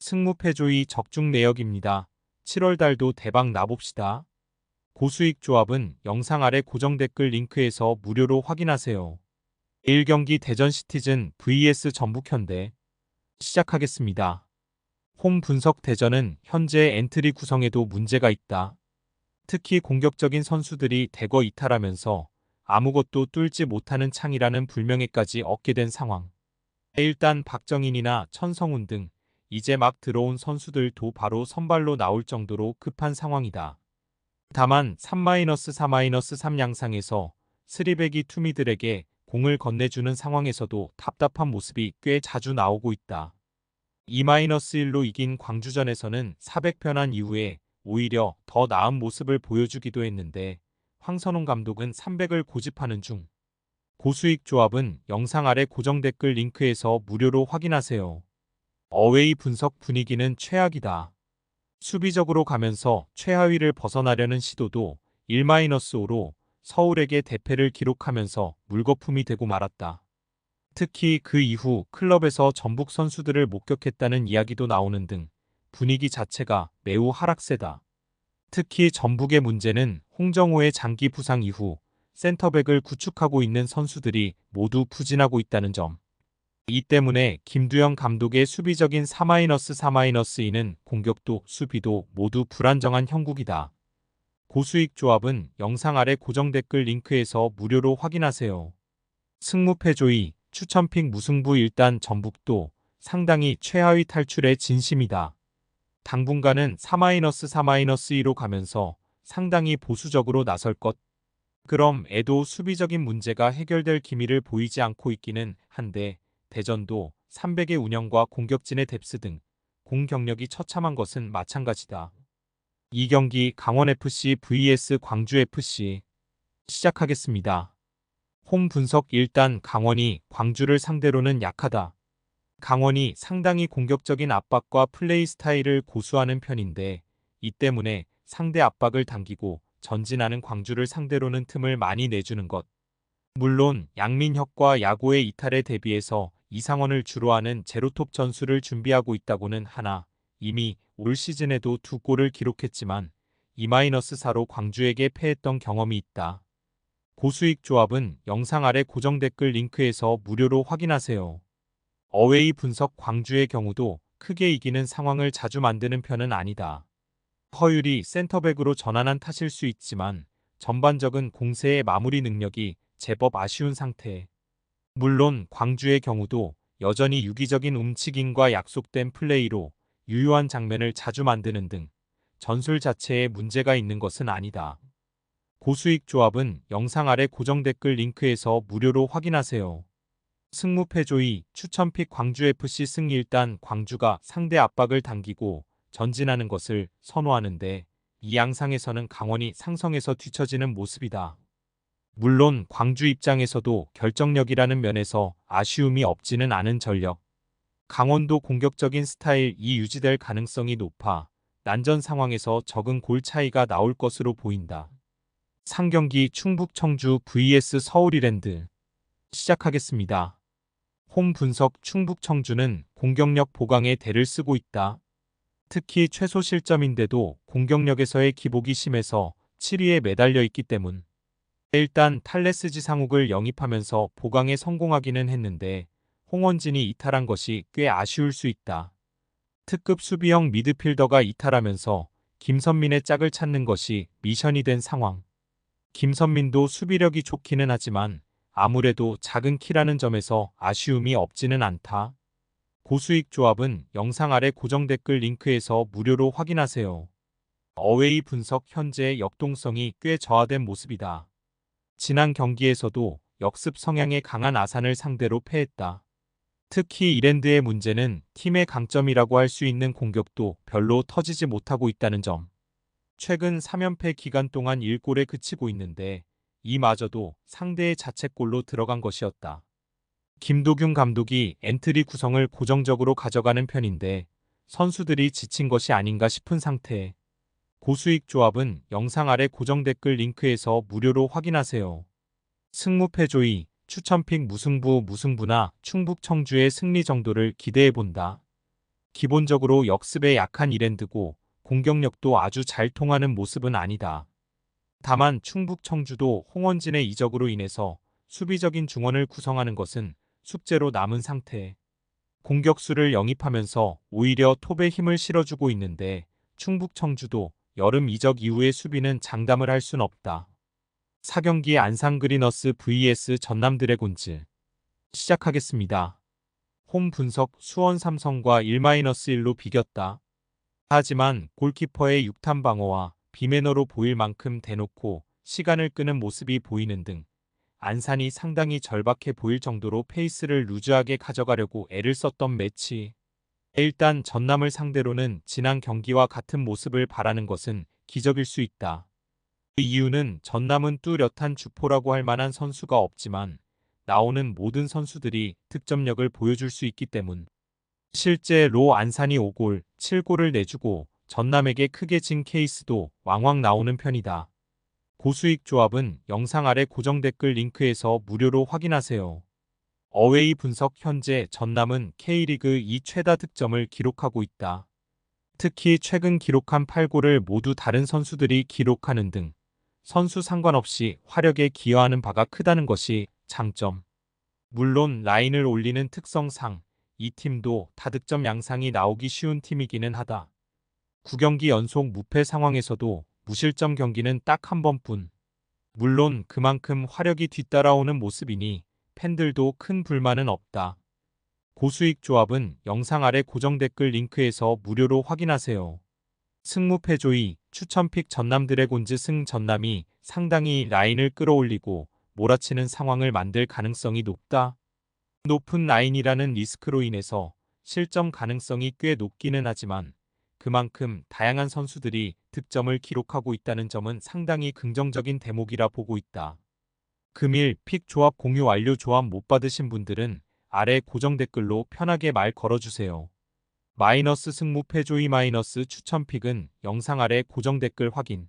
승무패조이 적중 내역입니다. 7월 달도 대박 나봅시다. 고수익 조합은 영상 아래 고정 댓글 링크에서 무료로 확인하세요. 1경기 대전 시티즌 vs 전북현대 시작하겠습니다. 홈 분석 대전은 현재 엔트리 구성에도 문제가 있다. 특히 공격적인 선수들이 대거 이탈하면서 아무것도 뚫지 못하는 창이라는 불명예까지 얻게 된 상황. 일단 박정인이나 천성훈 등 이제 막 들어온 선수들도 바로 선발로 나올 정도로 급한 상황이다. 다만 3-4-3 양상에서 스리백이 투미들에게 공을 건네주는 상황에서도 답답한 모습이 꽤 자주 나오고 있다. 2-1로 이긴 광주전에서는 400 변환 이후에 오히려 더 나은 모습을 보여주기도 했는데 황선홍 감독은 300을 고집하는 중. 고수익 조합은 영상 아래 고정 댓글 링크에서 무료로 확인하세요. 어웨이 분석 분위기는 최악이다. 수비적으로 가면서 최하위를 벗어나려는 시도도 1-5로 서울에게 대패를 기록하면서 물거품이 되고 말았다. 특히 그 이후 클럽에서 전북 선수들을 목격했다는 이야기도 나오는 등 분위기 자체가 매우 하락세다. 특히 전북의 문제는 홍정호의 장기 부상 이후 센터백을 구축하고 있는 선수들이 모두 부진하고 있다는 점. 이 때문에 김두영 감독의 수비적인 4-4-2는 공격도 수비도 모두 불안정한 형국이다. 고수익 조합은 영상 아래 고정 댓글 링크에서 무료로 확인하세요. 승무패조이 추천픽 무승부. 일단 전북도 상당히 최하위 탈출의 진심이다. 당분간은 4-4-2로 가면서 상당히 보수적으로 나설 것. 그럼 애도 수비적인 문제가 해결될 기미를 보이지 않고 있기는 한데 대전도 300의 운영과 공격진의 뎁스 등 공격력이 처참한 것은 마찬가지다. 2경기 강원FC vs 광주FC 시작하겠습니다. 홈 분석. 일단 강원이 광주를 상대로는 약하다. 강원이 상당히 공격적인 압박과 플레이 스타일을 고수하는 편인데 이 때문에 상대 압박을 당기고 전진하는 광주를 상대로는 틈을 많이 내주는 것. 물론 양민혁과 야구의 이탈에 대비해서 이상원을 주로 하는 제로톱 전술을 준비하고 있다고는 하나 이미 올 시즌에도 2골을 기록했지만 2-4로 광주에게 패했던 경험이 있다. 고수익 조합은 영상 아래 고정 댓글 링크에서 무료로 확인하세요. 어웨이 분석. 광주의 경우도 크게 이기는 상황을 자주 만드는 편은 아니다. 허율이 센터백으로 전환한 탓일 수 있지만 전반적인 공세의 마무리 능력이 제법 아쉬운 상태. 물론 광주의 경우도 여전히 유기적인 움직임과 약속된 플레이로 유효한 장면을 자주 만드는 등 전술 자체에 문제가 있는 것은 아니다. 고수익 조합은 영상 아래 고정 댓글 링크에서 무료로 확인하세요. 승무패조이 추천픽 광주FC 승리. 일단 광주가 상대 압박을 당기고 전진하는 것을 선호하는데 이 양상에서는 강원이 상성에서 뒤처지는 모습이다. 물론 광주 입장에서도 결정력이라는 면에서 아쉬움이 없지는 않은 전력. 강원도 공격적인 스타일이 유지될 가능성이 높아 난전 상황에서 적은 골 차이가 나올 것으로 보인다. 상경기 충북 청주 vs 서울 이랜드 시작하겠습니다. 홈 분석. 충북 청주는 공격력 보강에 대를 쓰고 있다. 특히 최소 실점인데도 공격력에서의 기복이 심해서 7위에 매달려 있기 때문. 일단 탈레스지 상욱을 영입하면서 보강에 성공하기는 했는데 홍원진이 이탈한 것이 꽤 아쉬울 수 있다. 특급 수비형 미드필더가 이탈하면서 김선민의 짝을 찾는 것이 미션이 된 상황. 김선민도 수비력이 좋기는 하지만 아무래도 작은 키라는 점에서 아쉬움이 없지는 않다. 고수익 조합은 영상 아래 고정 댓글 링크에서 무료로 확인하세요. 어웨이 분석. 현재 역동성이 꽤 저하된 모습이다. 지난 경기에서도 역습 성향의 강한 아산을 상대로 패했다. 특히 이랜드의 문제는 팀의 강점이라고 할 수 있는 공격도 별로 터지지 못하고 있다는 점. 최근 3연패 기간 동안 1골에 그치고 있는데 이마저도 상대의 자책골로 들어간 것이었다. 김도균 감독이 엔트리 구성을 고정적으로 가져가는 편인데 선수들이 지친 것이 아닌가 싶은 상태. 고수익 조합은 영상 아래 고정 댓글 링크에서 무료로 확인하세요. 승무패조이 추천픽 무승부나 충북 청주의 승리 정도를 기대해본다. 기본적으로 역습에 약한 이랜드고 공격력도 아주 잘 통하는 모습은 아니다. 다만 충북 청주도 홍원진의 이적으로 인해서 수비적인 중원을 구성하는 것은 숙제로 남은 상태. 공격수를 영입하면서 오히려 톱에 힘을 실어주고 있는데 충북 청주도 여름 이적 이후의 수비는 장담을 할 순 없다. 4경기 안산 그리너스 vs 전남 드래곤즈 시작하겠습니다. 홈 분석 수원 삼성과 1-1로 비겼다. 하지만 골키퍼의 육탄 방어와 비매너로 보일 만큼 대놓고 시간을 끄는 모습이 보이는 등 안산이 상당히 절박해 보일 정도로 페이스를 루즈하게 가져가려고 애를 썼던 매치. 일단 전남을 상대로는 지난 경기와 같은 모습을 바라는 것은 기적일 수 있다. 그 이유는 전남은 뚜렷한 주포라고 할 만한 선수가 없지만 나오는 모든 선수들이 득점력을 보여줄 수 있기 때문. 실제로 안산이 5골, 7골을 내주고 전남에게 크게 진 케이스도 왕왕 나오는 편이다. 고수익 조합은 영상 아래 고정 댓글 링크에서 무료로 확인하세요. 어웨이 분석 현재 전남은 K리그 2 최다 득점을 기록하고 있다. 특히 최근 기록한 8골을 모두 다른 선수들이 기록하는 등 선수 상관없이 화력에 기여하는 바가 크다는 것이 장점. 물론 라인을 올리는 특성상 이 팀도 다득점 양상이 나오기 쉬운 팀이기는 하다. 9경기 연속 무패 상황에서도 무실점 경기는 딱 한 번뿐. 물론 그만큼 화력이 뒤따라오는 모습이니 팬들도 큰 불만은 없다. 고수익 조합은 영상 아래 고정 댓글 링크에서 무료로 확인하세요. 승무패조이 추천픽 전남 드래곤즈 승 전남이 상당히 라인을 끌어올리고 몰아치는 상황을 만들 가능성이 높다. 높은 라인이라는 리스크로 인해서 실점 가능성이 꽤 높기는 하지만 그만큼 다양한 선수들이 득점을 기록하고 있다는 점은 상당히 긍정적인 대목이라 보고 있다. 금일 픽 조합 공유 완료. 조합 못 받으신 분들은 아래 고정 댓글로 편하게 말 걸어주세요. 마이너스 승무 패조이 마이너스 추천픽은 영상 아래 고정 댓글 확인.